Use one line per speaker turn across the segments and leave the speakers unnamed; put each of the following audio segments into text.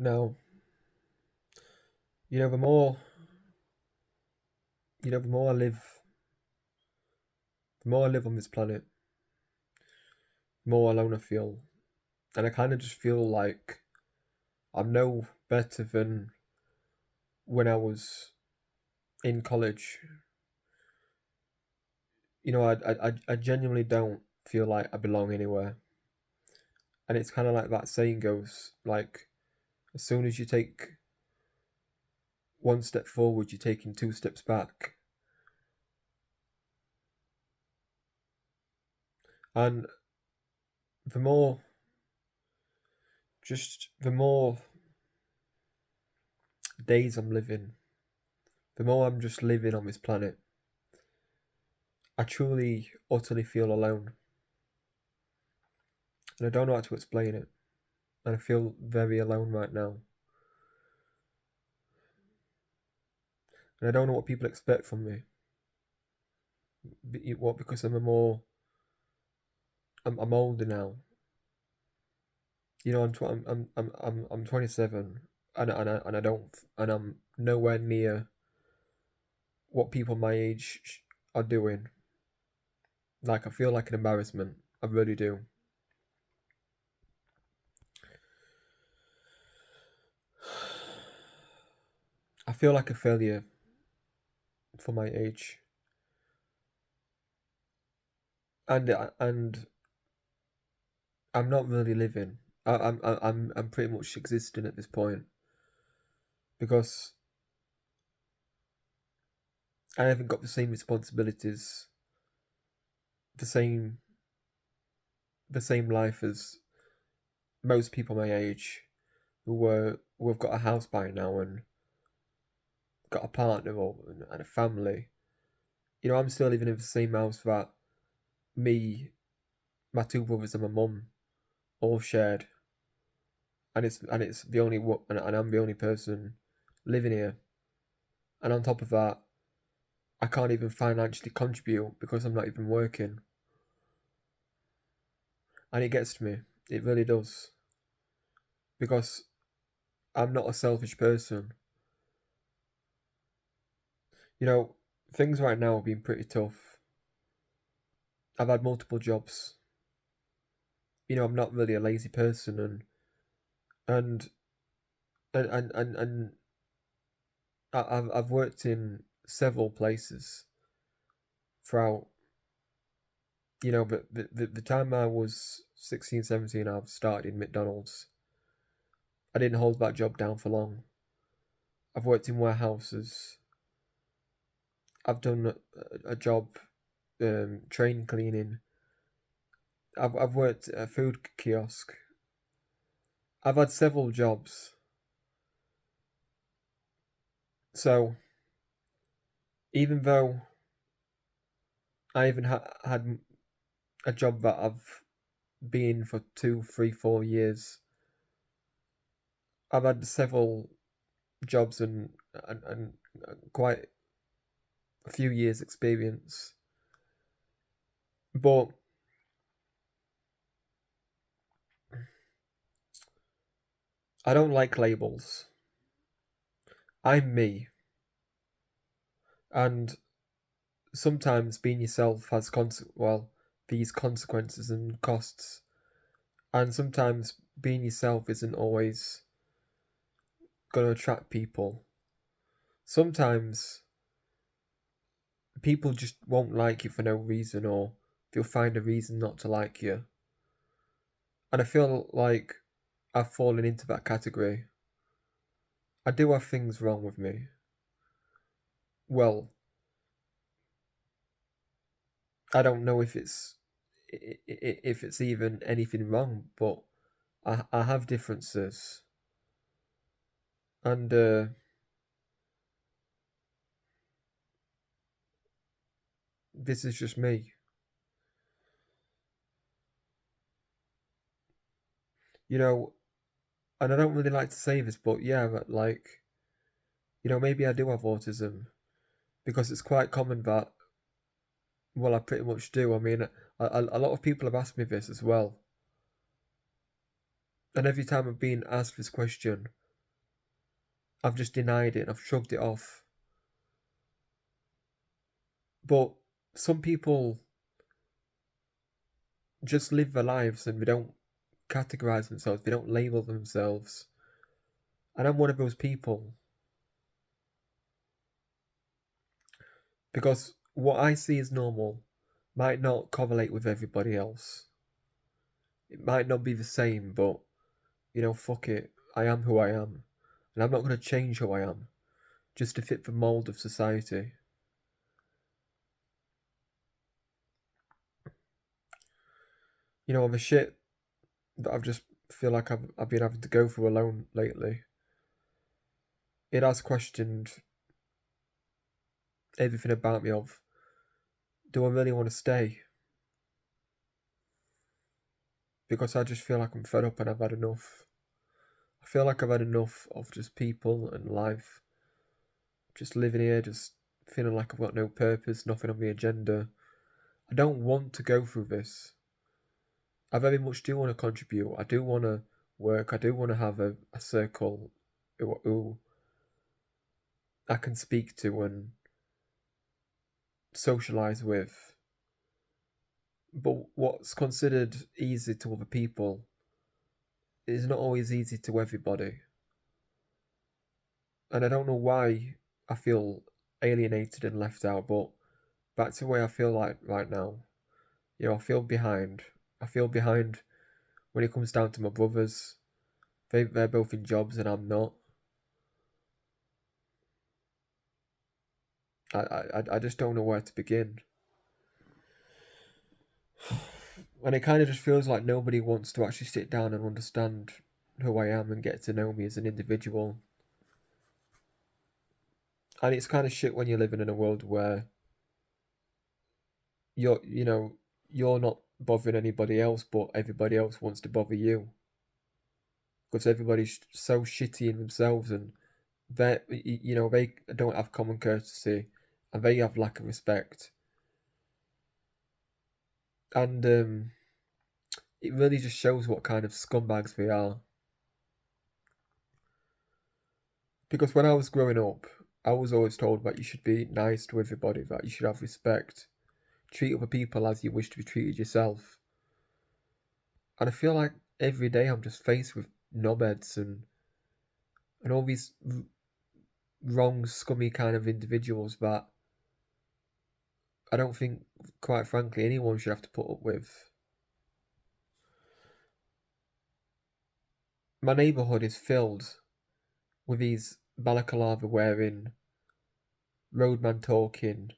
Now, the more the more I live on this planet, the more alone I feel, and I kind of just feel like I'm no better than when I was in college. I genuinely don't feel like I belong anywhere, and it's kind of like that saying goes, like, as soon as you take one step forward, you're taking two steps back, and the more the more days I'm living, the more I'm just living on this planet, I truly, utterly feel alone. And I don't know how to explain it. And I feel very alone right now. And I don't know what people expect from me. What? Because I'm older now. I'm 27, and I don't, and I'm nowhere near what people my age are doing. Like, I feel like an embarrassment. I really do. I feel like a failure for my age, and I'm not really living. I'm pretty much existing at this point because I haven't got the same responsibilities, the same the same life as most people my age who have got a house by now and got a partner and a family. I'm still living in the same house that me, my two brothers, and my mum all shared, and it's the only and I'm the only person living here. And on top of that, I can't even financially contribute because I'm not even working, and it gets to me. It really does because I'm not a selfish person. You know, things right now have been pretty tough. I've had multiple jobs. I'm not really a lazy person, and and I've worked in several places throughout. But the time I was 16, 17, I've started in McDonald's. I didn't hold that job down for long. I've worked in warehouses. I've done a job, train cleaning. I've worked at a food kiosk. I've had several jobs. So even though I even had a job that I've been for 2, 3, 4 years, I've had several jobs and quite a few years' experience. But I don't like labels. I'm me, and sometimes being yourself has these consequences and costs, and sometimes being yourself isn't always going to attract people. Sometimes people just won't like you for no reason, or they'll find a reason not to like you. And I feel like I've fallen into that category. I do have things wrong with me. Well, I don't know if it's even anything wrong, but I have differences, and this is just me. You know, and I don't really like to say this, but yeah, but like, maybe I do have autism because it's quite common that, well, I pretty much do. I mean, a lot of people have asked me this as well, and every time I've been asked this question, I've just denied it. I've shrugged it off. But some people just live their lives and they don't categorize themselves. They don't label themselves. And I'm one of those people. Because what I see as normal might not correlate with everybody else. It might not be the same, but, fuck it. I am who I am. And I'm not going to change who I am just to fit the mould of society. The shit that I've just feel like I've been having to go through alone lately, it has questioned everything about me of, do I really want to stay? Because I just feel like I'm fed up and I've had enough. I feel like I've had enough of just people and life. Just living here, just feeling like I've got no purpose, nothing on the agenda. I don't want to go through this. I very much do want to contribute. I do want to work. I do want to have a circle who I can speak to and socialise with. But what's considered easy to other people is not always easy to everybody. And I don't know why I feel alienated and left out, but that's the way I feel like right now. I feel behind. I feel behind when it comes down to my brothers. They're both in jobs and I'm not. I just don't know where to begin. And it kind of just feels like nobody wants to actually sit down and understand who I am and get to know me as an individual. And it's kind of shit when you're living in a world where you're not bothering anybody else, but everybody else wants to bother you because everybody's so shitty in themselves, and they don't have common courtesy, and they have lack of respect, and it really just shows what kind of scumbags they are. Because when I was growing up, I was always told that you should be nice to everybody, that you should have respect, treat other people as you wish to be treated yourself. And I feel like every day I'm just faced with knobheads and all these wrong, scummy kind of individuals that I don't think, quite frankly, anyone should have to put up with. My neighbourhood is filled with these balaclava wearing, roadman talking,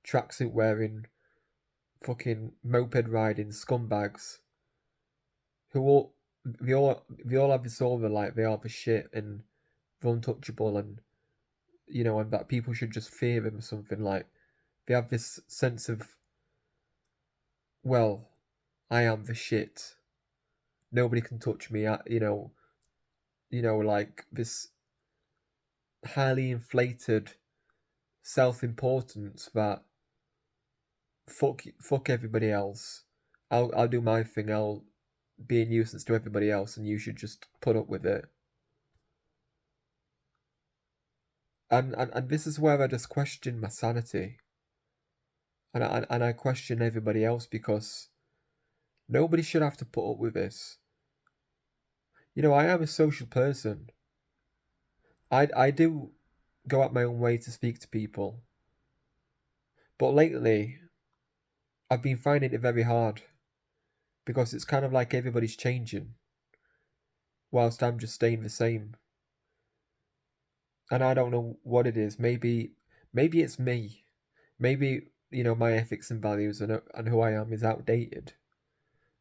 tracksuit wearing, fucking moped riding scumbags who they all have this aura like they are the shit and they're untouchable, and and that people should just fear them or something. Like they have this sense of, well, I am the shit. Nobody can touch me. Like this highly inflated self-importance that fuck everybody else. I'll do my thing. I'll be a nuisance to everybody else, and you should just put up with it. And this is where I just question my sanity, and I question everybody else because nobody should have to put up with this. I am a social person. I do go out my own way to speak to people, but lately I've been finding it very hard because it's kind of like everybody's changing whilst I'm just staying the same. And I don't know what it is. Maybe it's me. Maybe my ethics and values and who I am is outdated.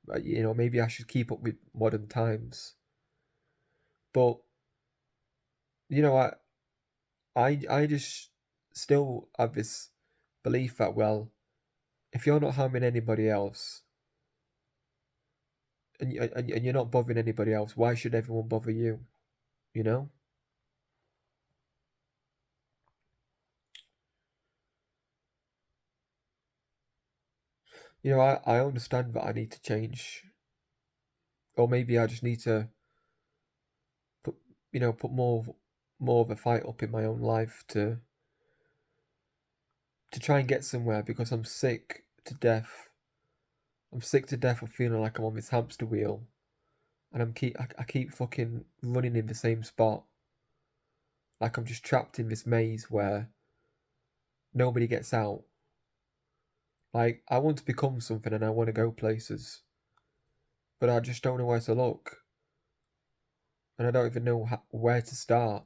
Maybe I should keep up with modern times. But you know, I just still have this belief that, well, if you're not harming anybody else and you're not bothering anybody else, why should everyone bother you? You know. I understand that I need to change, or maybe I just need to put more more of a fight up in my own life to try and get somewhere, because I'm sick to death. I'm sick to death of feeling like I'm on this hamster wheel, and I keep fucking running in the same spot. Like I'm just trapped in this maze where nobody gets out. Like I want to become something and I want to go places, but I just don't know where to look, and I don't even know where to start.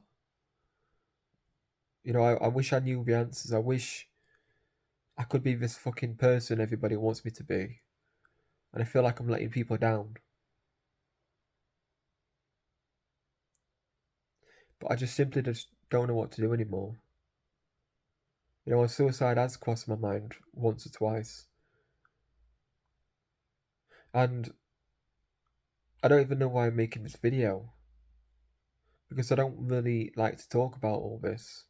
You know, I wish I knew the answers. I wish I could be this fucking person everybody wants me to be, and I feel like I'm letting people down. But I just simply just don't know what to do anymore. You know, suicide has crossed my mind once or twice, and I don't even know why I'm making this video, because I don't really like to talk about all this.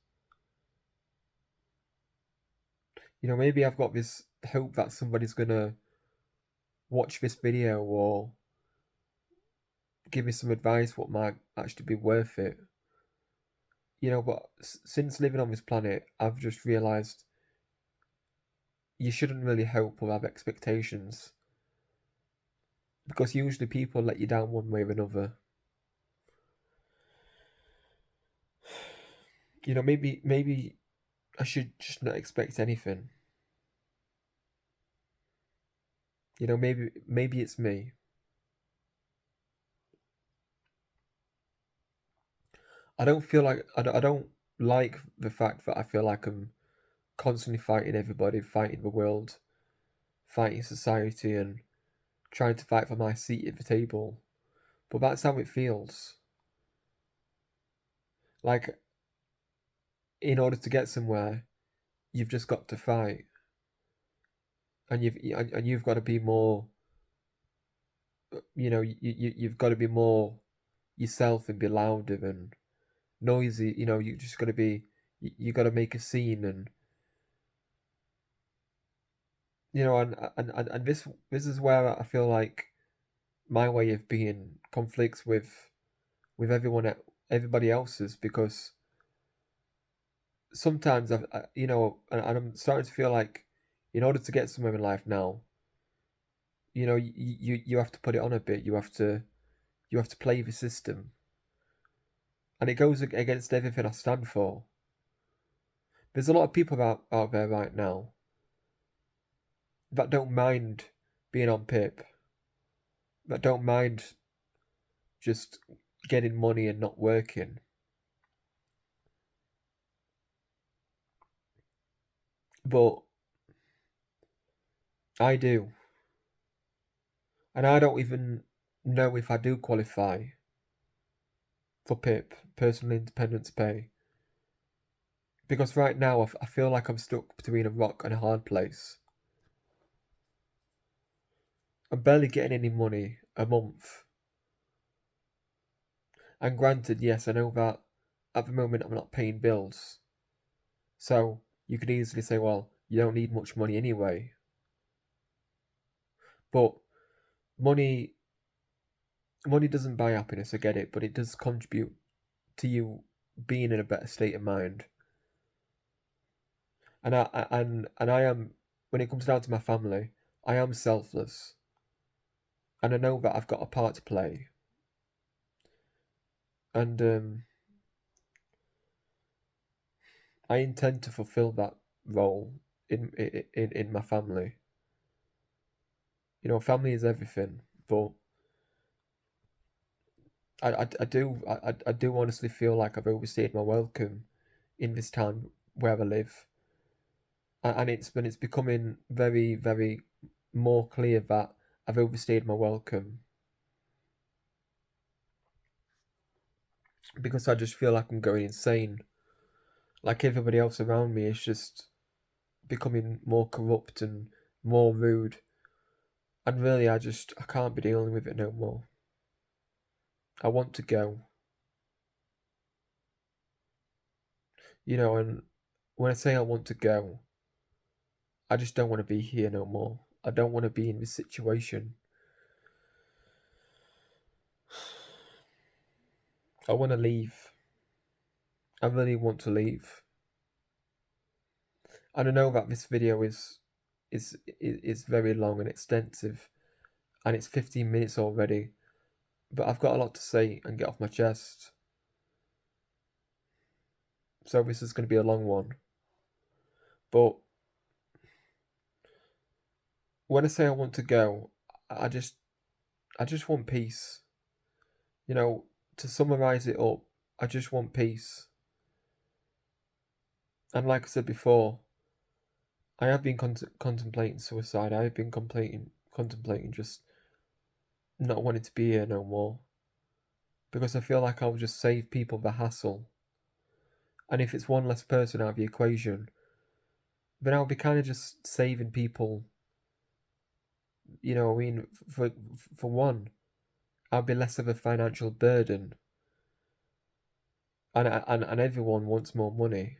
You know, maybe I've got this hope that somebody's gonna watch this video or give me some advice what might actually be worth it. You know, but since living on this planet, I've just realised you shouldn't really hope or have expectations, because usually people let you down one way or another. You know, maybe I should just not expect anything. You know, maybe it's me. I don't feel like I don't like the fact that I feel like I'm constantly fighting everybody, fighting the world, fighting society, and trying to fight for my seat at the table. But that's how it feels. Like, in order to get somewhere, you've just got to fight, and you've got to be more. You know, you've got to be more yourself and be louder and noisy. You know, you just got to be. You got to make a scene, and you know, and this is where I feel like my way of being conflicts with everybody else's, because sometimes you know, and I'm starting to feel like in order to get somewhere in life now, you know, you have to put it on a bit. You have to play the system, and it goes against everything I stand for. There's a lot of people out there right now that don't mind being on PIP, that don't mind just getting money and not working. But I do. And I don't even know if I do qualify for PIP, personal independence pay. Because right now I feel like I'm stuck between a rock and a hard place. I'm barely getting any money a month. And granted, yes, I know that at the moment I'm not paying bills. So you could easily say, well, you don't need much money anyway. But money money doesn't buy happiness, I get it, but it does contribute to you being in a better state of mind. And I am, when it comes down to my family, I am selfless, and I know that I've got a part to play, and I intend to fulfill that role in my family. You know, family is everything, but I do honestly feel like I've overstayed my welcome in this town where I live, and it's becoming very more clear that I've overstayed my welcome, because I just feel like I'm going insane. Like everybody else around me is just becoming more corrupt and more rude, and really I can't be dealing with it no more. I want to go, you know, and when I say I want to go, I just don't want to be here no more. I don't want to be in this situation. I want to leave. I really want to leave. And I know that this video is very long and extensive, and it's 15 minutes already, but I've got a lot to say and get off my chest. So this is going to be a long one. But when I say I want to go, I just want peace. You know, to summarize it up, I just want peace. And like I said before, I have been contemplating suicide. I have been contemplating just not wanting to be here no more. Because I feel like I'll just save people the hassle. And if it's one less person out of the equation, then I'll be kind of just saving people. You know, I mean, for one, I'll be less of a financial burden. And everyone wants more money.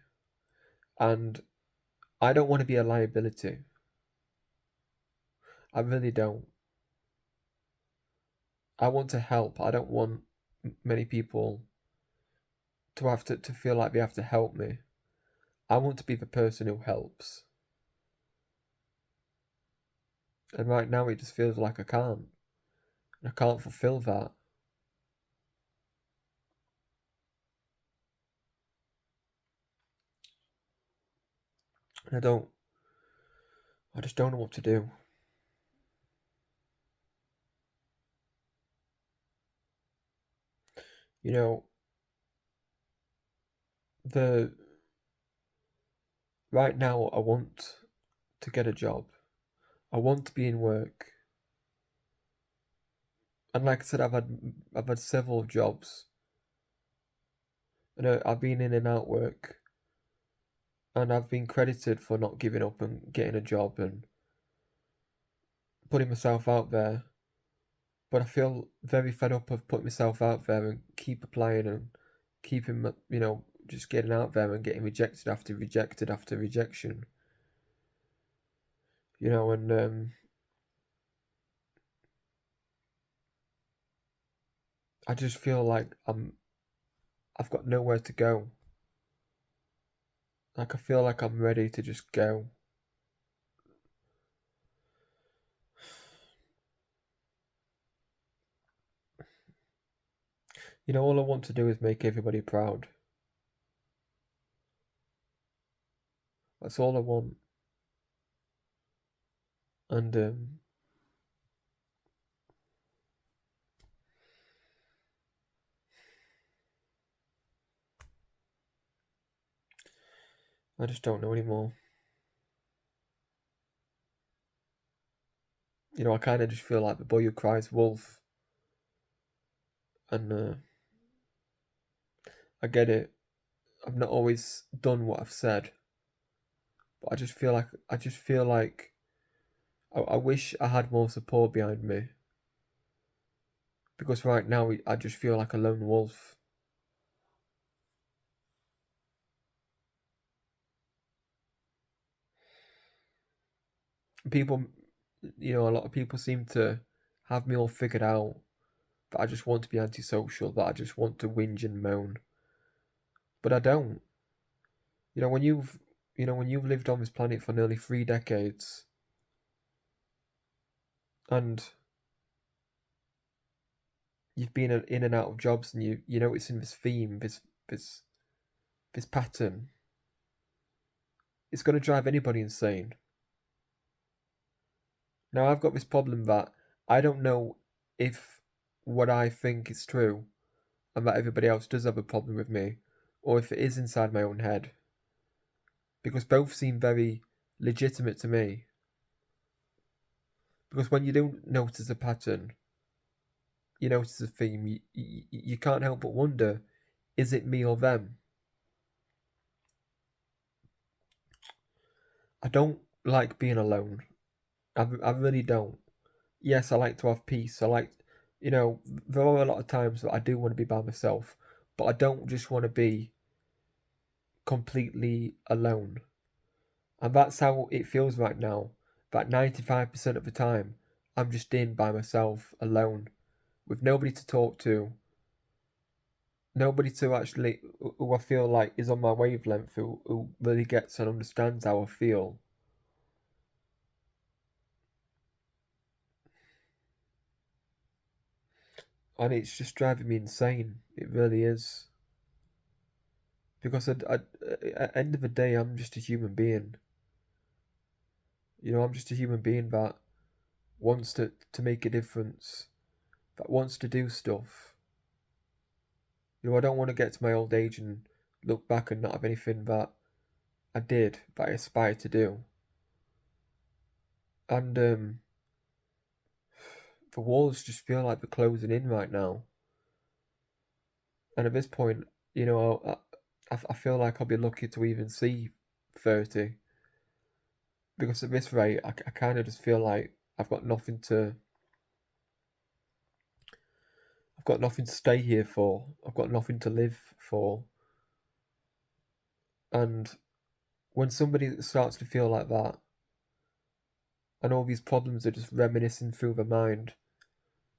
And I don't want to be a liability. I really don't. I want to help. I don't want many people to have to feel like they have to help me. I want to be the person who helps. And right now it just feels like I can't. I can't fulfill that. And I just don't know what to do. You know, right now I want to get a job. I want to be in work. And like I said, I've had several jobs. And I've been in and out work. And I've been credited for not giving up and getting a job and putting myself out there. But I feel very fed up of putting myself out there and keep applying and keeping, just getting out there and getting rejected after rejection. And I just feel like I've got nowhere to go. Like I feel like I'm ready to just go. All I want to do is make everybody proud. That's all I want. And I just don't know anymore. I kind of just feel like the boy who cries wolf. And I get it. I've not always done what I've said. But I just feel like I wish I had more support behind me. Because right now I just feel like a lone wolf. People, a lot of people seem to have me all figured out. That I just want to be antisocial. That I just want to whinge and moan. But I don't. When you've lived on this planet for nearly 3 decades, and you've been in and out of jobs, and you noticing this theme, this pattern, it's going to drive anybody insane. Now I've got this problem that I don't know if what I think is true, and that everybody else does have a problem with me, or if it is inside my own head. Because both seem very legitimate to me. Because when you don't notice a pattern, you notice a theme, you can't help but wonder, is it me or them? I don't like being alone. I really don't. Yes, I like to have peace. There are a lot of times that I do want to be by myself, but I don't just want to be completely alone. And that's how it feels right now. That 95% of the time, I'm just in by myself, alone, with nobody to talk to. nobody to actually who I feel like is on my wavelength, who really gets and understands how I feel. And it's just driving me insane. It really is. Because at the end of the day, I'm just a human being. I'm just a human being that wants to make a difference, that wants to do stuff. I don't want to get to my old age and look back and not have anything that I did, that I aspired to do. And the walls just feel like they're closing in right now. And at this point, I feel like I'll be lucky to even see 30. Because at this rate, I kind of just feel like I've got nothing to stay here for. I've got nothing to live for. And when somebody starts to feel like that, and all these problems are just reminiscing through their mind,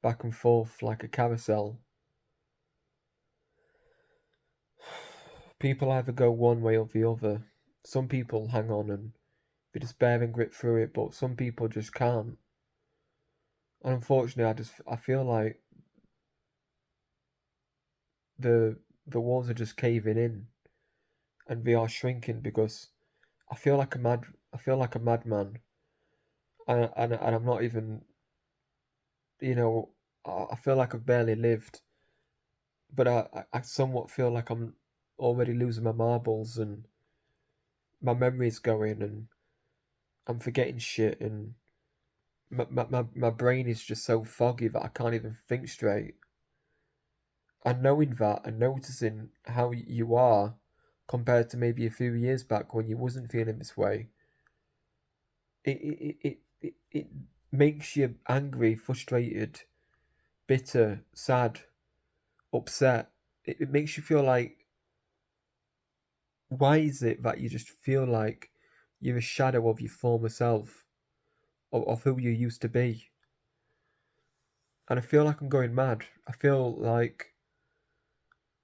back and forth like a carousel, people either go one way or the other. Some people hang on and they just bear and grit through it, but some people just can't. And unfortunately, I feel like the the walls are just caving in, and they are shrinking because I feel like a madman, and I'm not even, you know, I feel like I've barely lived, but I somewhat feel like I'm already losing my marbles and my memory's going and I'm forgetting shit and my brain is just so foggy that I can't even think straight. And knowing that and noticing how you are compared to maybe a few years back when you wasn't feeling this way, it makes you angry, frustrated, bitter, sad, upset. It makes you feel like, why is it that you just feel like you're a shadow of your former self, of who you used to be? And I feel like I'm going mad. I feel like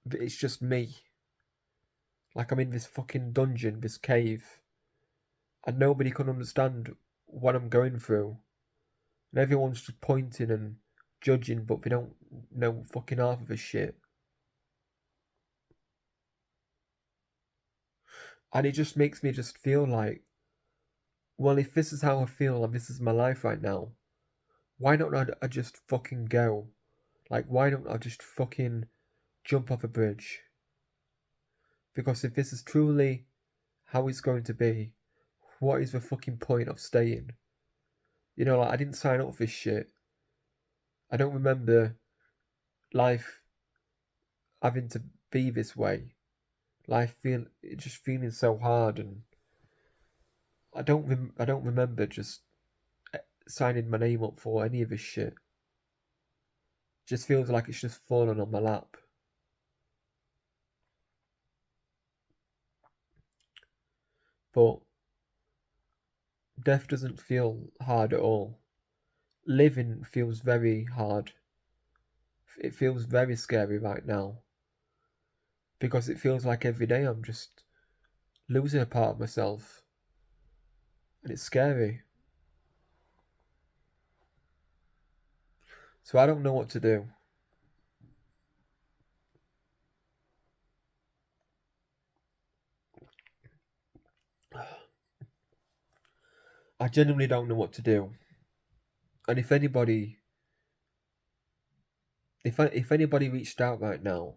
it's just me. Like I'm in this fucking dungeon, this cave, and nobody can understand what I'm going through. And everyone's just pointing and judging, but they don't know fucking half of the shit. And it just makes me just feel like, well, if this is how I feel and this is my life right now, why don't I just fucking go? Like, why don't I just fucking jump off a bridge? Because if this is truly how it's going to be, what is the fucking point of staying? Like, I didn't sign up for this shit. I don't remember life having to be this way. Life just feeling so hard, and I don't remember just signing my name up for any of this shit. Just feels like it's just fallen on my lap. But death doesn't feel hard at all. Living feels very hard. It feels very scary right now because it feels like every day I'm just losing a part of myself, and it's scary. So I don't know what to do. I genuinely don't know what to do. And if anybody reached out right now,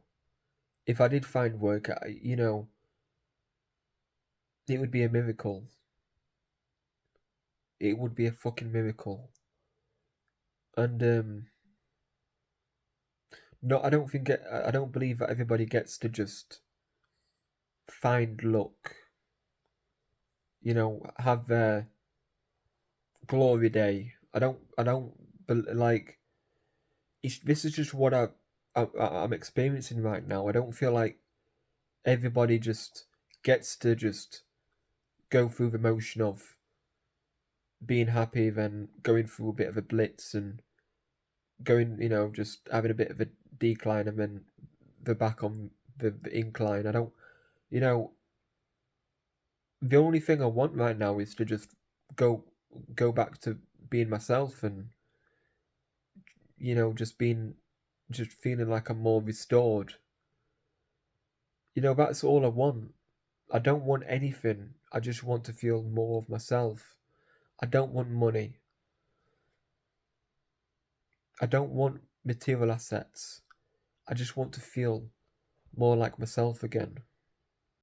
if I did find work, it would be a miracle. It would be a fucking miracle. And no, I don't believe that everybody gets to just find luck. Have their glory day. I don't like. This is just what I'm experiencing right now. I don't feel like everybody just gets to just go through the motion of being happy, then going through a bit of a blitz and going, just having a bit of a decline and then the back on the incline. I don't, you know, the only thing I want right now is to just go go back to being myself and just feeling like I'm more restored. That's all I want. I don't want anything. I just want to feel more of myself. I don't want money. I don't want material assets. I just want to feel more like myself again.